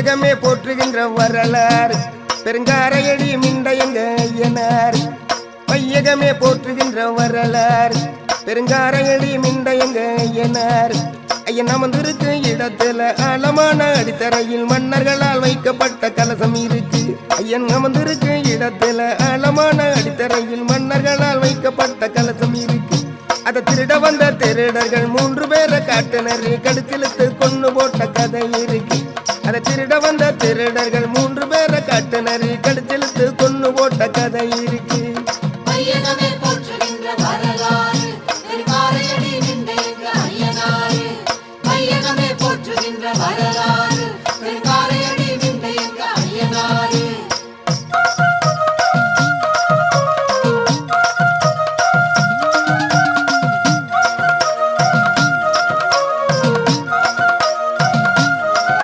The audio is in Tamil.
வையகமே போற்றுகின்ற வரலாறு பெருங்காரையடி மிண்டையங்க ஐயனார். வையகமே போற்றுகின்ற வரலாறு பெருங்காரையடி மிண்டையங்க ஐயனார். ஐயன் அமர்ந்திருக்கு இடத்துல ஆழமான அடித்தரையில் மன்னர்களால் வைக்கப்பட்ட கலசம் இருக்கு. ஐயன் அமர்ந்திருக்கு இடத்துல ஆழமான அடித்தரையில் மன்னர்களால் வைக்கப்பட்ட கலசம் இருக்கு. அதை திருட வந்த திருடர்கள் 3 பேரை காட்டினர், கடுத்திழுத்து கொண்டு போட்ட கதை இருக்கு. அதை திருட வந்த திருடர்கள் 3 பேரை காட்டினர், கடுத்திழுத்து கொண்டு போட்ட கதை இருக்கு. வையகமே போற்றுகின்ற வரலாறு பெருங்காரையடி மிண்டையங்க ஐயனார். வையகமே போற்றுகின்ற வரலாறு பெருங்காரை